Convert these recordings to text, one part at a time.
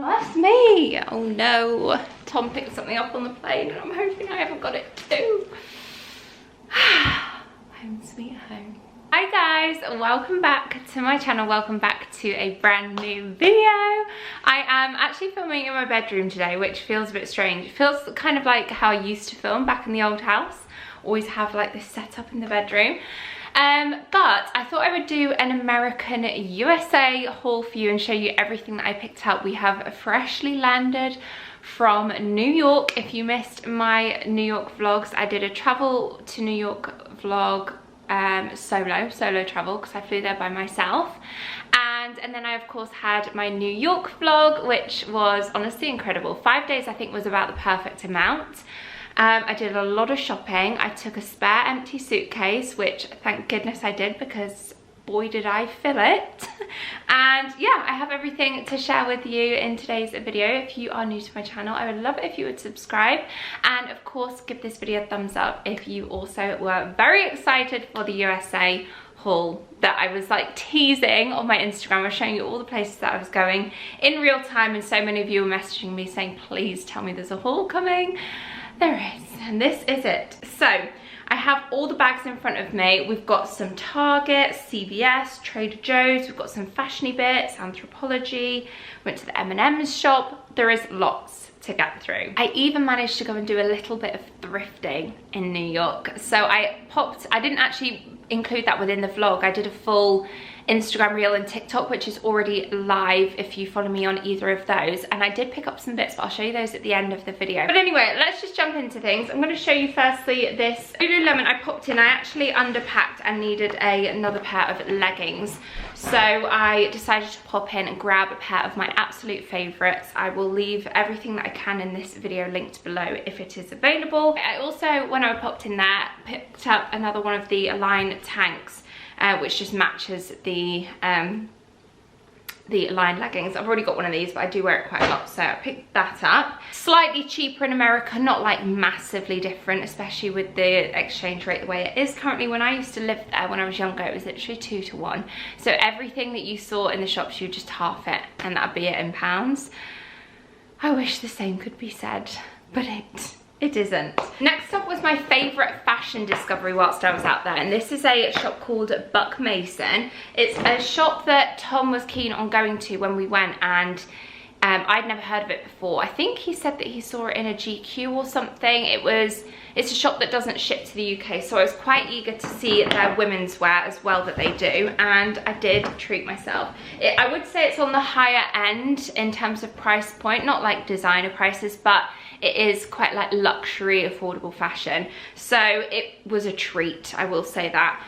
that's me. Oh no. Tom picked something up on the plane and I'm hoping I haven't got it too. Home sweet home. Hi guys, welcome back to my channel. Welcome back to a brand new video. I am actually filming in my bedroom today, which feels a bit strange. It feels kind of like how I used to film back in the old house. Always have like this setup in the bedroom. But I thought I would do an American USA haul for you and show you everything that I picked up. We have freshly landed from New York. If you missed my New York vlogs, I did a travel to New York vlog, solo travel, because I flew there by myself. And then I of course had my New York vlog, which was honestly incredible. 5 days I think was about the perfect amount. I did a lot of shopping. I took a spare empty suitcase, which thank goodness I did, because boy did I fill it. And yeah, I have everything to share with you in today's video. If you are new to my channel, I would love it if you would subscribe, and of course give this video a thumbs up if you also were very excited for the USA haul that I was like teasing on my Instagram. I was showing you all the places that I was going in real time, and so many of you were messaging me saying, please tell me there's a haul coming. There is, and this is it. So I have all the bags in front of me. We've got some Target, CVS, Trader Joe's, we've got some fashiony bits, Anthropologie, went to the M&M shop. There is lots to get through. I even managed to go and do a little bit of thrifting in New York. So I didn't actually include that within the vlog. I did a full Instagram reel and TikTok, which is already live if you follow me on either of those, and I did pick up some bits, but I'll show you those at the end of the video. But anyway, let's just jump into things. I'm going to show you firstly this Lululemon I popped in. I actually underpacked and needed another pair of leggings, so I decided to pop in and grab a pair of my absolute favorites. I will leave everything that I can in this video linked below if it is available. I also, when I popped in there, picked up another one of the Align tanks, which just matches the Align leggings. I've already got one of these, but I do wear it quite a lot, so I picked that up. Slightly cheaper in America, not like massively different, especially with the exchange rate the way it is currently. When I used to live there when I was younger, it was literally 2 to 1. So everything that you saw in the shops, you just half it, and that'd be it in pounds. I wish the same could be said, but it isn't. Next up was my favourite fashion discovery whilst I was out there, and this is a shop called Buck Mason. It's a shop that Tom was keen on going to when we went, and I'd never heard of it before. I think he said that he saw it in a GQ or something. It's a shop that doesn't ship to the UK, so I was quite eager to see their women's wear as well that they do, and I did treat myself. I would say it's on the higher end in terms of price point, not like designer prices, but it is quite like luxury, affordable fashion. So it was a treat, I will say that.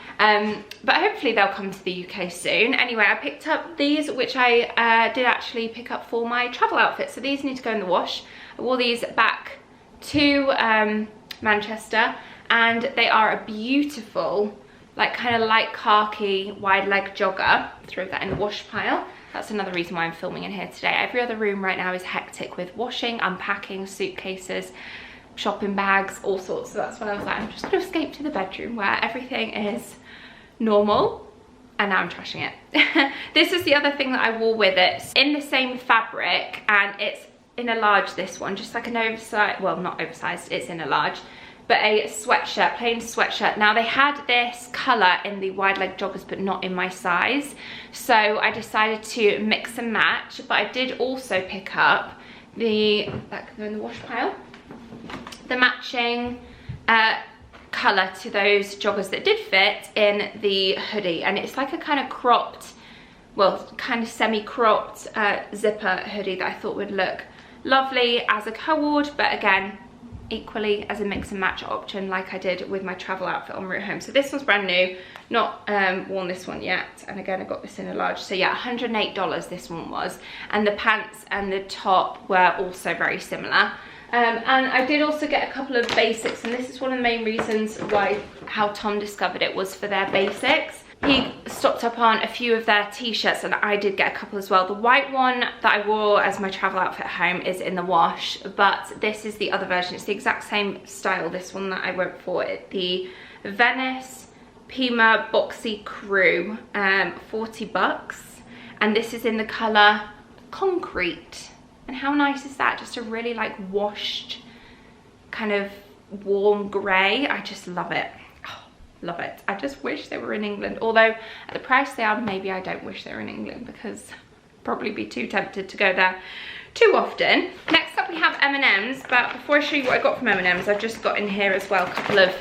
But hopefully they'll come to the UK soon. Anyway, I picked up these, which I did actually pick up for my travel outfit. So these need to go in the wash. I wore these back to Manchester, and they are a beautiful, like kind of light khaki, wide leg jogger. Throw that in the wash pile. That's another reason why I'm filming in here today. Every other room right now is hectic with washing, unpacking, suitcases, shopping bags, all sorts. So that's when I was like, I'm just gonna escape to the bedroom where everything is normal, and now I'm trashing it. This is the other thing that I wore with it. It's in the same fabric, and it's in a large, this one, just like an oversized, well, not oversized, it's in a large, but a sweatshirt, plain sweatshirt. Now they had this color in the wide leg joggers, but not in my size. So I decided to mix and match, but I did also pick up that can go in the wash pile, the matching color to those joggers that did fit in the hoodie. And it's like a kind of cropped, well, kind of semi-cropped zipper hoodie that I thought would look lovely as a co-ord, but again, equally as a mix and match option like I did with my travel outfit on route home. So this one's brand new, not worn this one yet, and again I got this in a large. So yeah, $108 this one was, and the pants and the top were also very similar. And I did also get a couple of basics, and this is one of the main reasons how Tom discovered it, was for their basics. He stocked up on a few of their t-shirts, and I did get a couple as well. The white one that I wore as my travel outfit home is in the wash, but this is the other version. It's the exact same style, this one that I went for. The Venice Pima Boxy Crew, $40, and this is in the colour Concrete. And how nice is that? Just a really like washed, kind of warm grey. I just love it. Oh, love it. I just wish they were in England. Although at the price they are, maybe I don't wish they were in England, because I'd probably be too tempted to go there too often. Next up we have M&M's, but before I show you what I got from M&M's, I've just got in here as well a couple of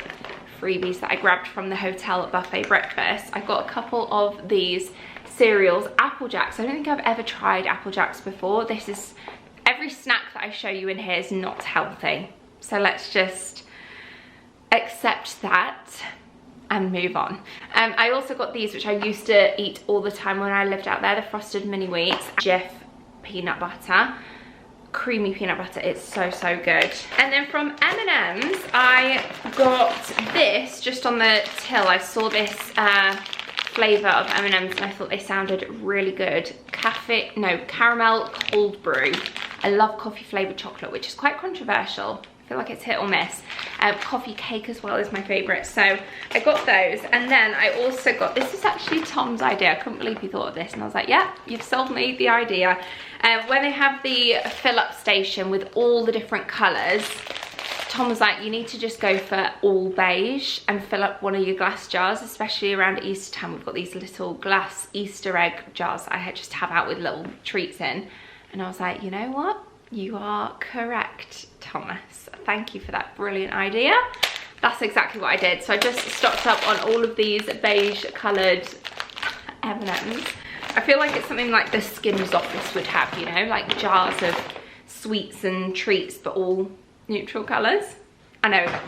freebies that I grabbed from the hotel buffet breakfast. I got a couple of these cereals, Apple Jacks. I don't think I've ever tried Apple Jacks before. This is, every snack that I show you in here is not healthy. So let's just accept that and move on. I also got these, which I used to eat all the time when I lived out there, the frosted mini wheats, Jif peanut butter, creamy peanut butter. It's so good. And then from M&M's I got this just on the till. I saw this flavor of M&M's and I thought they sounded really good. Caramel cold brew. I love coffee flavored chocolate, which is quite controversial. I feel like it's hit or miss. Coffee cake as well is my favorite, so I got those. And then I also got, this is actually Tom's idea. I couldn't believe he thought of this, and I was like, yeah, you've sold me the idea. When they have the fill up station with all the different colors, Tom was like, you need to just go for all beige and fill up one of your glass jars, especially around Easter time. We've got these little glass Easter egg jars that I just have out with little treats in. And I was like, you know what? You are correct, Thomas. Thank you for that brilliant idea. That's exactly what I did. So I just stocked up on all of these beige coloured M&Ms. I feel like it's something like the Skims office would have, you know, like jars of sweets and treats, but all neutral colours. I know.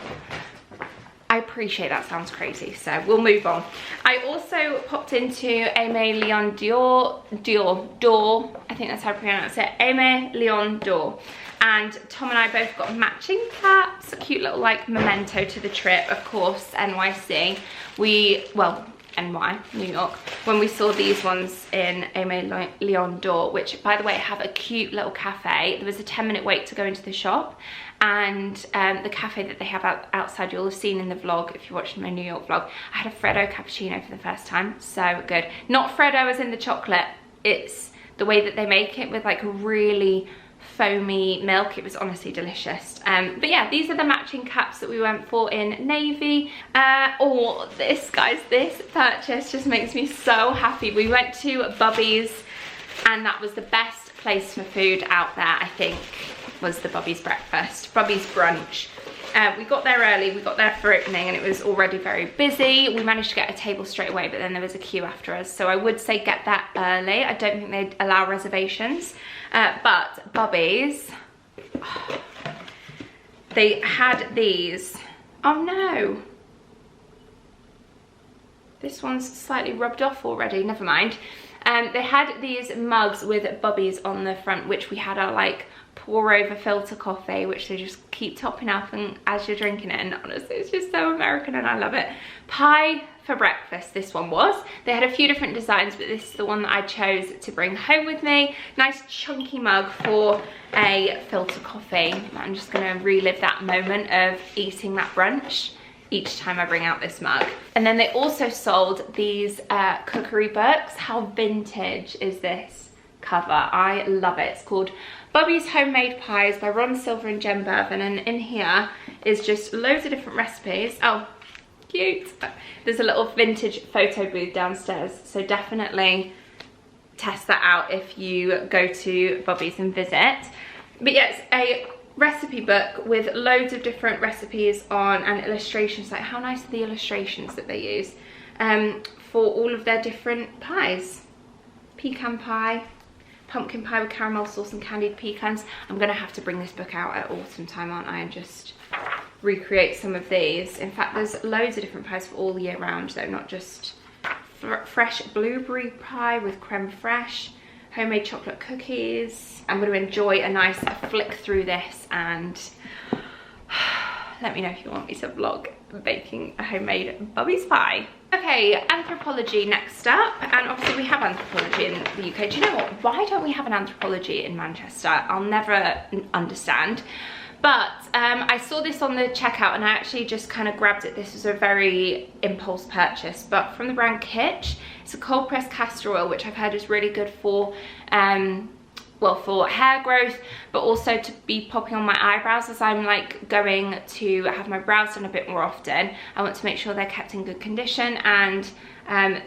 I appreciate that sounds crazy, so we'll move on. I also popped into Aimé Leon Dore, I think that's how I pronounce it, Aimé Leon Dore. And Tom and I both got matching caps, a cute little like memento to the trip, of course, NYC. NY, New York, when we saw these ones in Aimé Leon Dore, which by the way have a cute little cafe. There was a 10-minute wait to go into the shop, and the cafe that they have outside, you'll have seen in the vlog if you're watching my New York vlog. I had a Freddo cappuccino for the first time, so good. Not Freddo as in the chocolate, it's the way that they make it with like a really foamy milk. It was honestly delicious. But yeah, these are the matching caps that we went for in navy. Oh, this, guys, this purchase just makes me so happy. We went to Bubby's, and that was the best place for food out there, I think, was the Bubby's breakfast, Bubby's brunch. We got there early, we got there for opening, and it was already very busy. We managed to get a table straight away, but then there was a queue after us, so I would say get that early. I don't think they'd allow reservations, but Bubby's, they had these. Oh no, this one's slightly rubbed off already, never mind. They had these mugs with Bubby's on the front, which we had our like pour over filter coffee, which they just keep topping up and as you're drinking it, and honestly it's just so American and I love it. Pie for breakfast, this one was. They had a few different designs, but this is the one that I chose to bring home with me. Nice chunky mug for a filter coffee. I'm just gonna relive that moment of eating that brunch each time I bring out this mug. And then they also sold these cookery books. How vintage is this cover? I love it. It's called Bubby's Homemade Pies by Ron Silver and Jen Bervin, and in here is just loads of different recipes. Oh, cute. There's a little vintage photo booth downstairs, so definitely test that out if you go to Bubby's and visit. But yeah, it's a recipe book with loads of different recipes on and illustrations. Like, how nice are the illustrations that they use for all of their different pies. Pecan pie, pumpkin pie with caramel sauce and candied pecans. I'm gonna have to bring this book out at autumn time, aren't I, and just recreate some of these. In fact, there's loads of different pies for all year round though, not just fresh blueberry pie with creme fraiche, homemade chocolate cookies. I'm going to enjoy a nice flick through this, and let me know if you want me to vlog baking a homemade Bubby's pie. Okay, Anthropologie next up, and obviously we have Anthropologie in the UK. Do you know what? Why don't we have an Anthropologie in Manchester? I'll never understand. But I saw this on the checkout and I actually just kind of grabbed it. This was a very impulse purchase, but from the brand Kitsch. It's a cold pressed castor oil, which I've heard is really good for well, for hair growth, but also to be popping on my eyebrows as I'm like going to have my brows done a bit more often. I want to make sure they're kept in good condition, and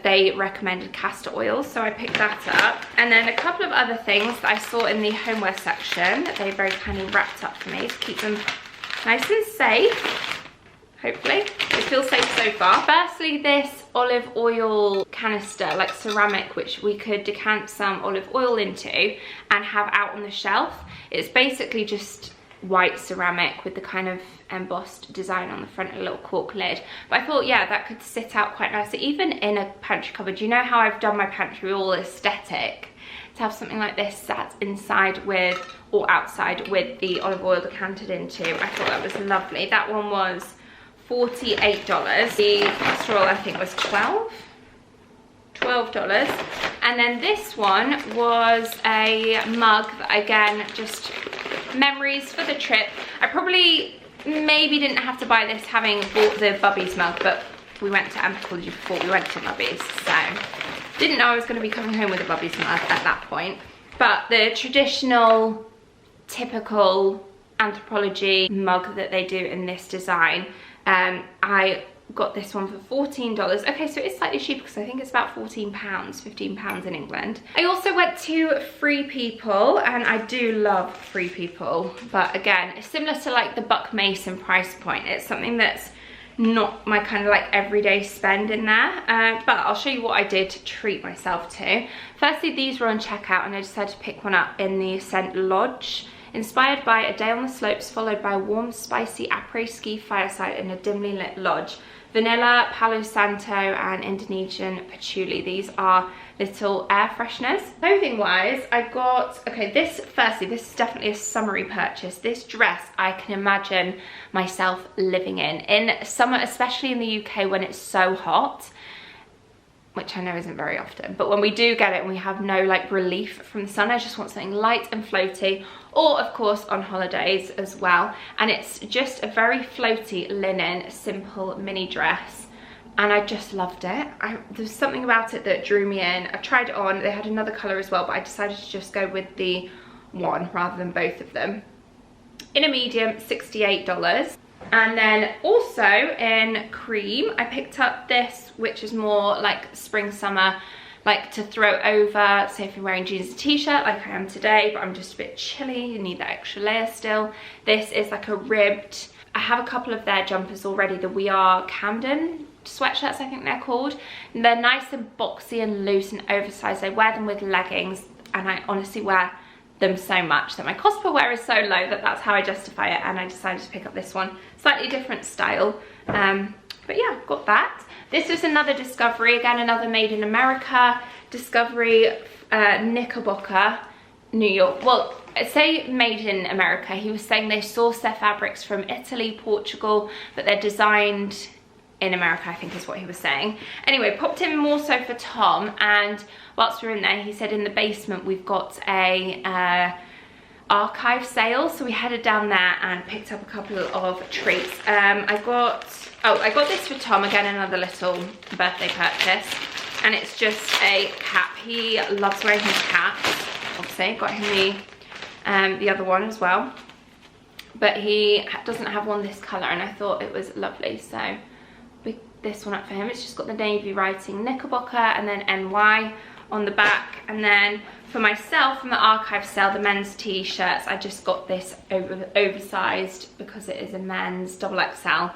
they recommended castor oil, so I picked that up. And then a couple of other things that I saw in the homeware section that they very kindly wrapped up for me to keep them nice and safe. Hopefully, it feels safe so far. Firstly, this olive oil canister, like ceramic, which we could decant some olive oil into and have out on the shelf. It's basically just white ceramic with the kind of embossed design on the front and a little cork lid. But I thought, yeah, that could sit out quite nicely, even in a pantry cupboard. You know how I've done my pantry all aesthetic? To have something like this sat inside with, or outside with, the olive oil decanted into, I thought that was lovely. That one was $48. The castor oil I think was $12. And then this one was a mug that, again, just memories for the trip. I probably maybe didn't have to buy this having bought the Bubby's mug, but we went to Anthropologie before we went to Bubby's, so didn't know I was going to be coming home with a Bubby's mug at that point. But the traditional, typical Anthropologie mug that they do in this design, I got this one for $14. Okay, so it's slightly cheaper because I think it's about £14, £15 in England. I also went to Free People, and I do love Free People, but again, it's similar to like the Buck Mason price point. It's something that's not my kind of like everyday spend in there, but I'll show you what I did to treat myself to. Firstly, these were on checkout, and I decided to pick one up in the scent Lodge. Inspired by a day on the slopes, followed by warm, spicy après-ski fireside in a dimly lit lodge. Vanilla, Palo Santo, and Indonesian patchouli. These are little air fresheners. Clothing wise, I got, okay, this is definitely a summery purchase. This dress I can imagine myself living in summer, especially in the UK when it's so hot, which I know isn't very often, but when we do get it and we have no like relief from the sun, I just want something light and floaty, or of course on holidays as well. And it's just a very floaty linen, simple mini dress, and I just loved it. There's something about it that drew me in. I tried it on, they had another colour as well, but I decided to just go with the one rather than both of them. In a medium, $68. And then also in cream, I picked up this, which is more like spring, summer, like to throw over, say if you're wearing jeans and t-shirt like I am today, but I'm just a bit chilly, you need that extra layer still. This is like a ribbed, I have a couple of their jumpers already, the We Are Camden sweatshirts I think they're called. And they're nice and boxy and loose and oversized. I wear them with leggings, and I honestly wear them so much that my cost per wear is so low that that's how I justify it, and I decided to pick up this one. Slightly different style, but yeah, got that. This is another discovery, again another made in America discovery, Knickerbocker, New York. Well, I say made in America, he was saying they source their fabrics from Italy, Portugal, but they're designed in America, I think is what he was saying. Anyway, popped in more so for Tom, and whilst we were in there, he said in the basement we've got a archive sale, so we headed down there and picked up a couple of treats. I got this for Tom, again another little birthday purchase, and it's just a cap. He loves wearing his caps, obviously. Got him the other one as well, but he doesn't have one this colour, and I thought it was lovely, so picked this one up for him. It's just got the navy writing Knickerbocker and then NY on the back. And then for myself, from the archive sale, the men's t-shirts, I just got this oversized because it is a men's XXL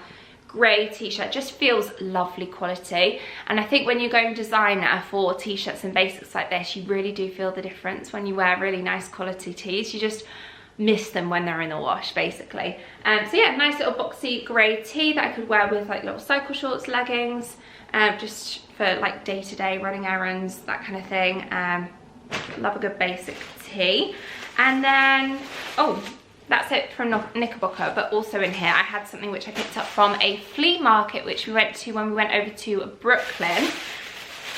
grey t-shirt. Just feels lovely quality, and I think when you're going designer for t-shirts and basics like this, you really do feel the difference when you wear really nice quality tees. You just miss them when they're in the wash, basically. So yeah, nice little boxy grey tee that I could wear with like little cycle shorts, leggings, just for like day-to-day running errands, that kind of thing. Love a good basic tee. And then, oh, that's it from Knickerbocker, but also in here I had something which I picked up from a flea market which we went to when we went over to Brooklyn.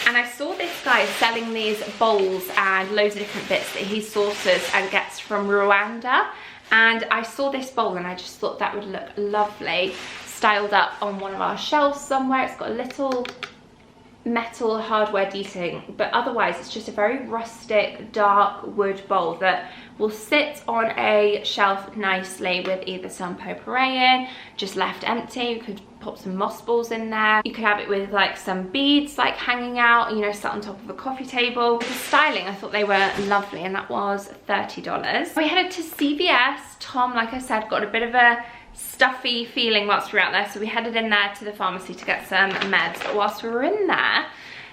And I saw this guy selling these bowls and loads of different bits that he sources and gets from Rwanda. And I saw this bowl and I just thought that would look lovely styled up on one of our shelves somewhere. It's got a little metal hardware detailing, but otherwise it's just a very rustic dark wood bowl that will sit on a shelf nicely with either some potpourri in, just left empty. You could pop some moss balls in there. You could have it with like some beads like hanging out, you know, sat on top of a coffee table. The styling, I thought they were lovely, and that was $30. We headed to CVS. Tom, like I said, got a bit of a stuffy feeling whilst we were out there, so we headed in there to the pharmacy to get some meds. But whilst we were in there,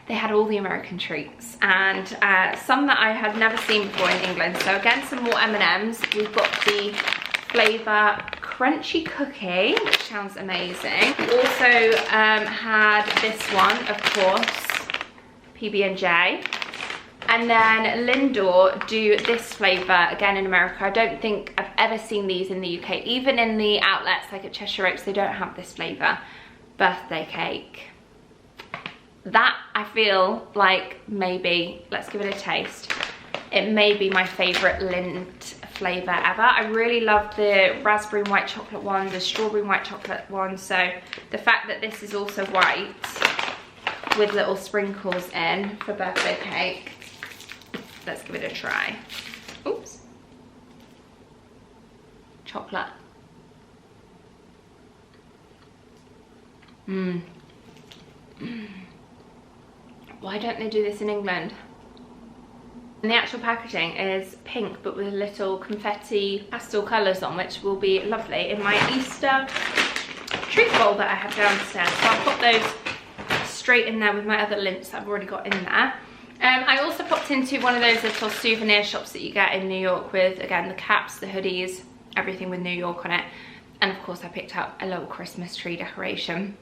they had all the American treats, and some that I had never seen before in England. So again, some more M&Ms. We've got the flavour crunchy cookie, which sounds amazing. We also had this one, of course, PB&J. And then Lindor do this flavour, again in America. I don't think I've ever seen these in the UK. Even in the outlets, like at Cheshire Oaks, they don't have this flavour. Birthday cake. That, I feel like maybe, let's give it a taste. It may be my favourite Lind flavour ever. I really love the raspberry and white chocolate one, the strawberry and white chocolate one. So the fact that this is also white with little sprinkles in for birthday cake. Let's give it a try. Oops. Chocolate. Why don't they do this in England? And the actual packaging is pink, but with little confetti pastel colours on, which will be lovely in my Easter treat bowl that I have downstairs. So I'll put those straight in there with my other lints that I've already got in there. I also popped into one of those little souvenir shops that you get in New York with, again, the caps, the hoodies, everything with New York on it. And of course I picked up a little Christmas tree decoration,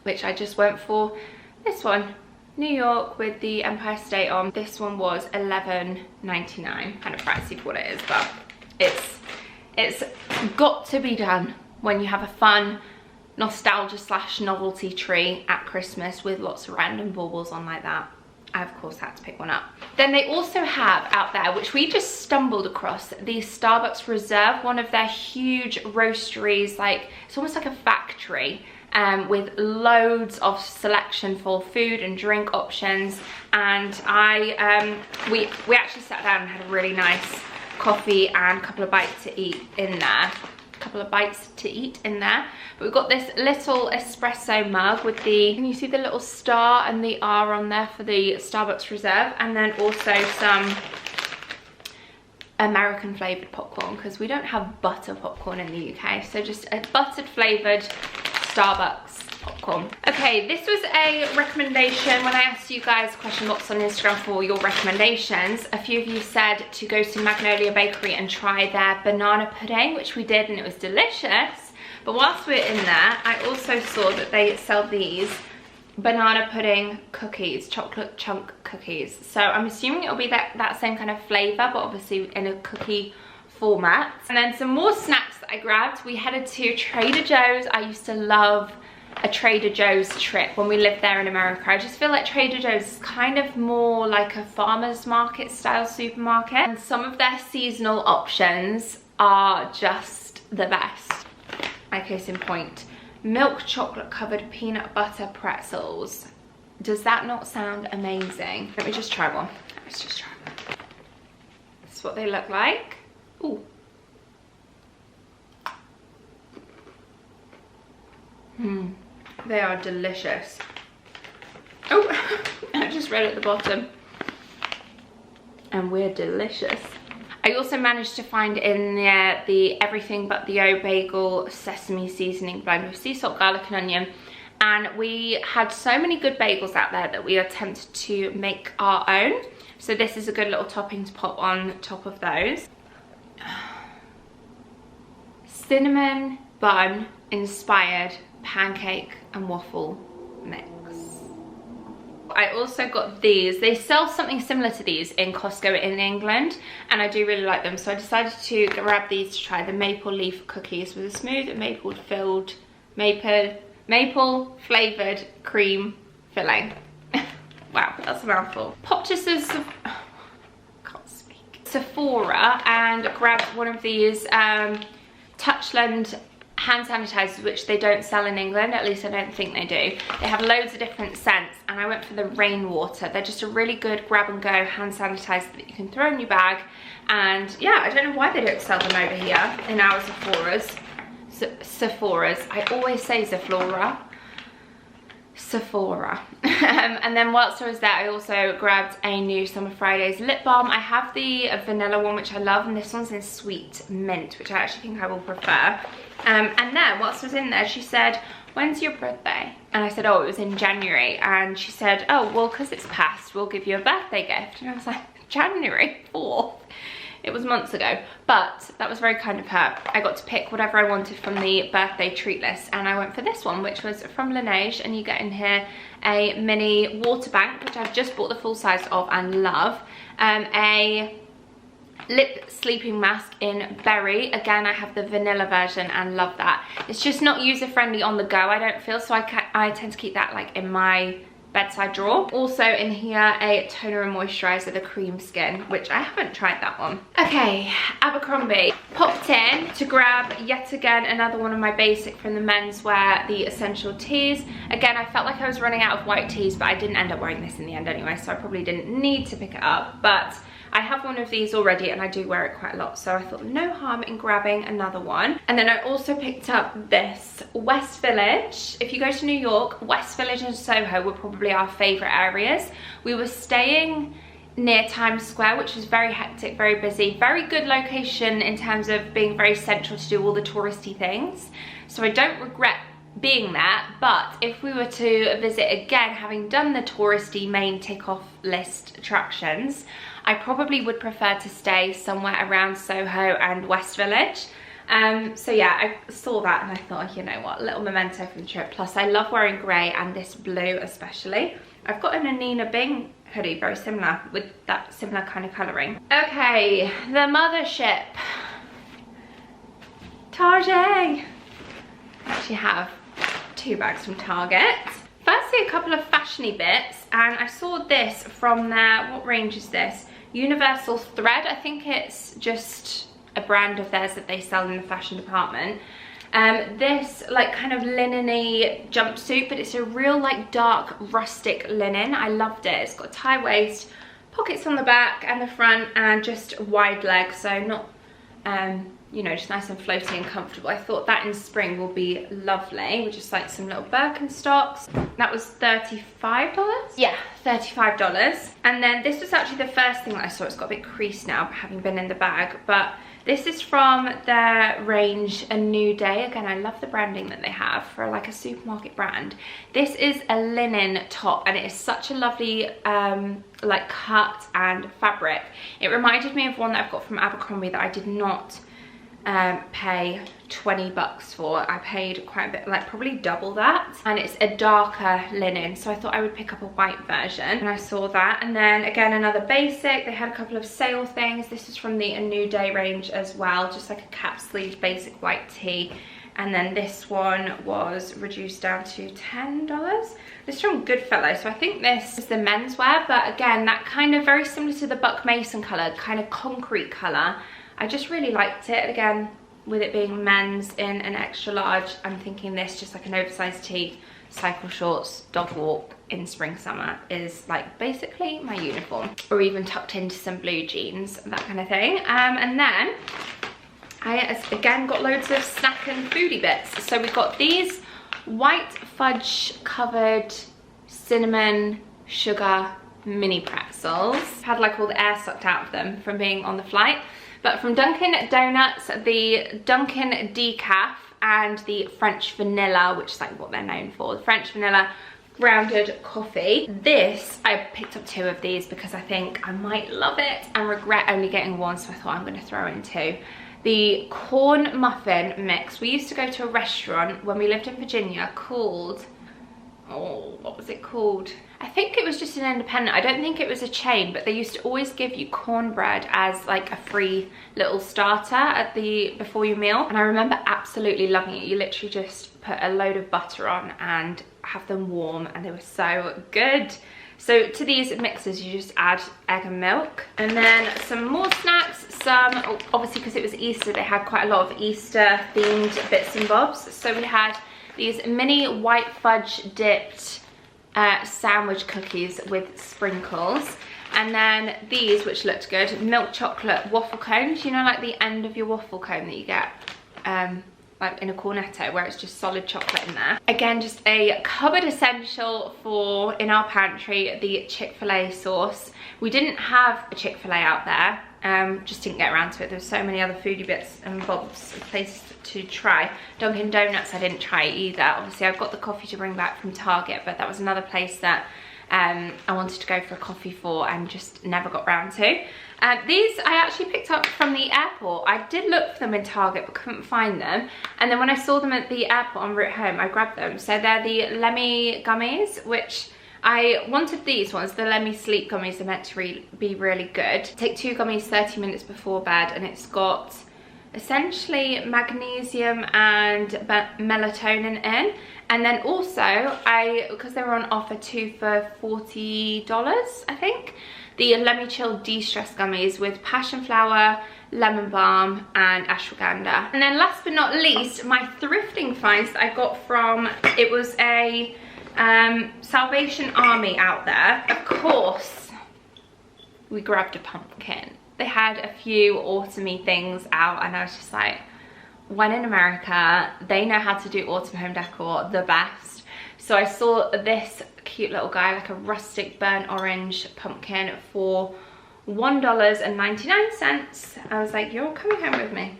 which I just went for this one. New York with the Empire State on. This one was $11.99. Kind of pricey for what it is, but it's got to be done when you have a fun nostalgia / novelty tree at Christmas with lots of random baubles on like that. I of course had to pick one up. Then they also have out there, which we just stumbled across, the Starbucks Reserve, one of their huge roasteries. Like, it's almost like a factory with loads of selection for food and drink options. And we actually sat down and had a really nice coffee and a couple of bites to eat in there. But we've got this little espresso mug with the, can you see the little star and the R on there for the Starbucks Reserve? And then also some American flavoured popcorn, because we don't have butter popcorn in the UK. So just a buttered flavoured Starbucks popcorn. Okay, this was a recommendation. When I asked you guys question box on Instagram for your recommendations, a few of you said to go to Magnolia Bakery and try their banana pudding, which we did, and it was delicious. But whilst we're in there, I also saw that they sell these banana pudding cookies, chocolate chunk cookies. So I'm assuming it'll be that same kind of flavour, but obviously in a cookie format. And then some more snacks that I grabbed. We headed to Trader Joe's. I used to love a Trader Joe's trip when we lived there in America. I just feel like Trader Joe's is kind of more like a farmer's market style supermarket, and some of their seasonal options are just the best. My case in point, milk chocolate covered peanut butter pretzels. Does that not sound amazing? Let me just try one. Let's just try one. This is what they look like. Ooh. They are delicious. Oh, I just read at the bottom. And we're delicious. I also managed to find in there the Everything But the O Bagel Sesame Seasoning blend with sea salt, garlic and onion. And we had so many good bagels out there that we attempted to make our own. So this is a good little topping to pop on top of those. Cinnamon bun inspired pancake and waffle mix. I also got these. They sell something similar to these in Costco in England, and I do really like them. So I decided to grab these to try the maple leaf cookies with a smooth maple flavoured cream filling. Wow, that's a mouthful. Popped to Sephora and grabbed one of these Touchland hand sanitizers, which they don't sell in England, at least I don't think they do. They have loads of different scents, and I went for the rainwater. They're just a really good grab and go hand sanitizer that you can throw in your bag. And yeah, I don't know why they don't sell them over here in our Sephora's. I always say Sephora. And then whilst I was there, I also grabbed a new Summer Fridays lip balm. I have the vanilla one, which I love, and this one's in sweet mint, which I actually think I will prefer. And then whilst I was in there, she said, when's your birthday? And I said, oh, it was in January. And she said, oh, well, because it's past, we'll give you a birthday gift. And I was like, January 4th? It was months ago, but that was very kind of her. I got to pick whatever I wanted from the birthday treat list, and I went for this one, which was from Laneige, and you get in here a mini water bank, which I've just bought the full size of and love. A lip sleeping mask in berry. Again, I have the vanilla version and love that. It's just not user friendly on the go, I don't feel, so I tend to keep that like in my bedside drawer. Also in here, a toner and moisturizer, the cream skin, which I haven't tried that one. Okay, Abercrombie. Popped in to grab yet again another one of my basic from the menswear, the essential tees. Again, I felt like I was running out of white tees, but I didn't end up wearing this in the end anyway, so I probably didn't need to pick it up, but I have one of these already and I do wear it quite a lot, so I thought no harm in grabbing another one. And then I also picked up this West Village. If you go to New York, West Village and Soho were probably our favourite areas. We were staying near Times Square, which was very hectic, very busy, very good location in terms of being very central to do all the touristy things. So I don't regret being there, but if we were to visit again, having done the touristy main tick-off list attractions, I probably would prefer to stay somewhere around Soho and West Village. So yeah, I saw that and I thought, you know what, a little memento from the trip. Plus I love wearing grey and this blue especially. I've got an Anina Bing hoodie, very similar, with that similar kind of colouring. Okay, the mothership. Target. I actually have 2 bags from Target. Firstly, a couple of fashiony bits, and I saw this from their, what range is this? Universal Thread. I think it's just a brand of theirs that they sell in the fashion department. This like kind of linen-y jumpsuit, but it's a real like dark rustic linen. I loved it. It's got a tie waist, pockets on the back and the front, and just wide legs, so not you know, just nice and floaty and comfortable. I thought that in spring will be lovely with just like some little Birkenstocks. That was $35? Yeah, $35. And then this was actually the first thing that I saw. It's got a bit creased now, having been in the bag, but this is from their range A New Day. Again, I love the branding that they have for like a supermarket brand. This is a linen top, and it is such a lovely like cut and fabric. It reminded me of one that I've got from Abercrombie that I did not pay $20 for. I paid quite a bit, like probably double that, and it's a darker linen, so I thought I would pick up a white version, and I saw that. And then again, another basic. They had a couple of sale things. This is from the A New Day range as well, just like a cap sleeve basic white tee. And then this one was reduced down to $10. This is from Goodfellow, so I think this is the menswear, but again, that kind of very similar to the Buck Mason colour, kind of concrete colour. I just really liked it. Again, with it being men's in an extra large, I'm thinking this, just like an oversized tee, cycle shorts, dog walk in spring summer is like basically my uniform, or even tucked into some blue jeans, that kind of thing. And then I again got loads of snack and foodie bits. So we've got these white fudge covered cinnamon sugar mini pretzels. Had like all the air sucked out of them from being on the flight. But from Dunkin' Donuts, the Dunkin' Decaf and the French Vanilla, which is like what they're known for. The French Vanilla grounded coffee. This, I picked up 2 of these because I think I might love it and regret only getting 1, so I thought I'm going to throw in 2. The corn muffin mix. We used to go to a restaurant when we lived in Virginia called, oh, what was it called? I think it was just an independent. I don't think it was a chain, but they used to always give you cornbread as like a free little starter at the before your meal. And I remember absolutely loving it. You literally just put a load of butter on and have them warm, and they were so good. So to these mixes, you just add egg and milk. And then some more snacks. Some, obviously because it was Easter, they had quite a lot of Easter themed bits and bobs. So we had these mini white fudge dipped sandwich cookies with sprinkles. And then these, which looked good, milk chocolate waffle cones. You know, like the end of your waffle cone that you get like in a cornetto, where it's just solid chocolate in there. Again, just a cupboard essential for in our pantry, the Chick-fil-A sauce. We didn't have a Chick-fil-A out there, just didn't get around to it. There were so many other foodie bits and bobs, places to try. Dunkin' Donuts I didn't try either. Obviously I've got the coffee to bring back from Target, but that was another place that I wanted to go for a coffee for and just never got round to. These I actually picked up from the airport. I did look for them in Target but couldn't find them, and then when I saw them at the airport en route home, I grabbed them. So they're the Lemmy gummies, which I wanted these ones, the Lemmy Sleep gummies. They're meant to be really good. Take 2 gummies 30 minutes before bed, and it's got essentially magnesium and melatonin in. And then also, because they were on offer 2 for $40, I think, the Lemmy Chill De-Stress gummies with passion flower, lemon balm and ashwagandha. And then last but not least, my thrifting finds that I got from, it was a Salvation Army out there. Of course, we grabbed a pumpkin. They had a few autumny things out, and I was just like, when in America, they know how to do autumn home decor the best. So I saw this cute little guy, like a rustic burnt orange pumpkin for $1.99. I was like, you're coming home with me.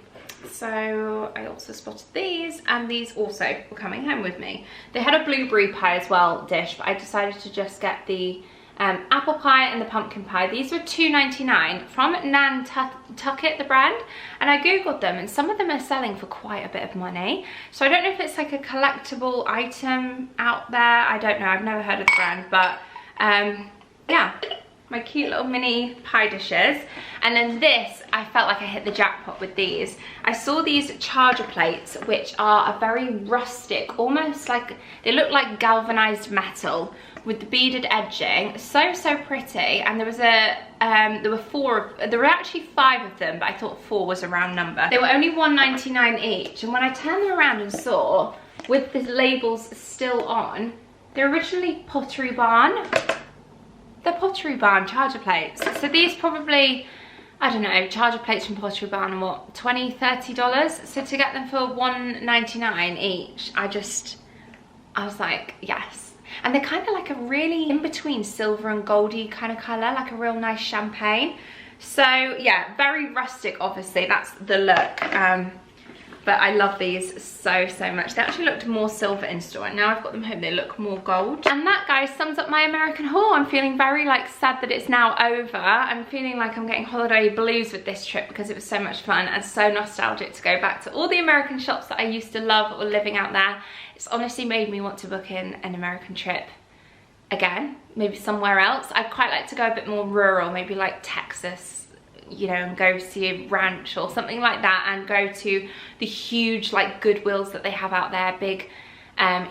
So I also spotted these, and these also were coming home with me. They had a blueberry pie as well dish, but I decided to just get the apple pie and the pumpkin pie. These were $2.99 from Nantucket, the brand, and I googled them, and some of them are selling for quite a bit of money. So I don't know if it's like a collectible item out there. I don't know, I've never heard of the brand, but yeah, my cute little mini pie dishes. And then this, I felt like I hit the jackpot with these. I saw these charger plates, which are a very rustic, almost like, they look like galvanized metal with the beaded edging. So pretty. And there was there were actually 5 of them, but I thought 4 was a round number. They were only $1.99 each, and when I turned them around and saw, with the labels still on, they're originally Pottery Barn. They're Pottery Barn charger plates. So these probably, I don't know, charger plates from Pottery Barn are what, $20, $30? So to get them for $1.99 each, I was like, yes. And they're kind of like a really in-between silver and goldy kind of colour, like a real nice champagne. So yeah, very rustic, obviously, that's the look. But I love these so much. They actually looked more silver in store, and now I've got them home, they look more gold. And that, guys, sums up my American haul. I'm feeling very like sad that it's now over. I'm feeling like I'm getting holiday blues with this trip because it was so much fun and so nostalgic to go back to all the American shops that I used to love or living out there. It's honestly made me want to book in an American trip again, maybe somewhere else. I'd quite like to go a bit more rural, maybe like Texas, you know, and go see a ranch or something like that, and go to the huge like Goodwills that they have out there, big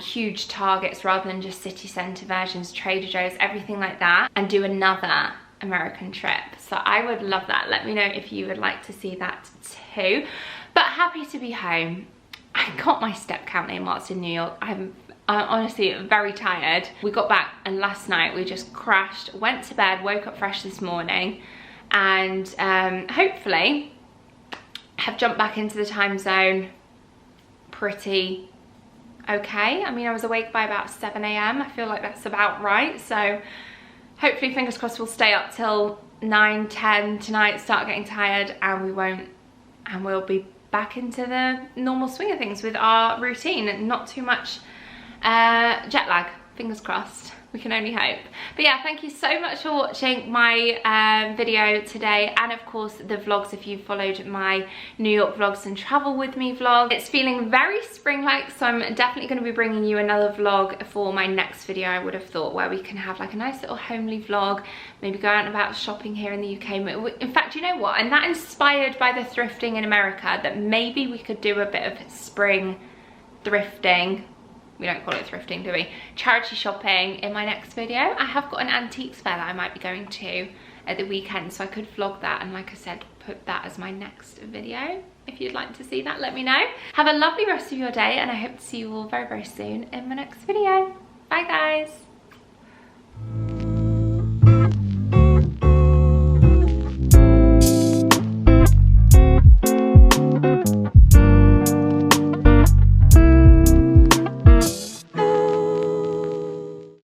huge Targets rather than just city centre versions, Trader Joe's, everything like that, and do another American trip. So I would love that. Let me know if you would like to see that too. But happy to be home. I got my step count in whilst in New York. I'm honestly very tired. We got back, and last night we just crashed, went to bed, woke up fresh this morning, and hopefully have jumped back into the time zone pretty okay. I mean, I was awake by about 7 AM. I feel like that's about right. So hopefully, fingers crossed, we'll stay up till 9, 10 tonight, start getting tired, and we'll be back into the normal swing of things with our routine, and not too much jet lag, fingers crossed. We can only hope. But yeah, thank you so much for watching my video today, and of course the vlogs if you followed my New York vlogs and travel with me vlog. It's feeling very spring-like, so I'm definitely going to be bringing you another vlog for my next video, I would have thought, where we can have like a nice little homely vlog, maybe go out and about shopping here in the UK. In fact, you know what, and that inspired by the thrifting in America, that maybe we could do a bit of spring thrifting we don't call it thrifting, do we? Charity shopping in my next video. I have got an antiques fair that I might be going to at the weekend, so I could vlog that, and like I said, put that as my next video. If you'd like to see that, let me know. Have a lovely rest of your day, and I hope to see you all very, very soon in my next video. Bye guys.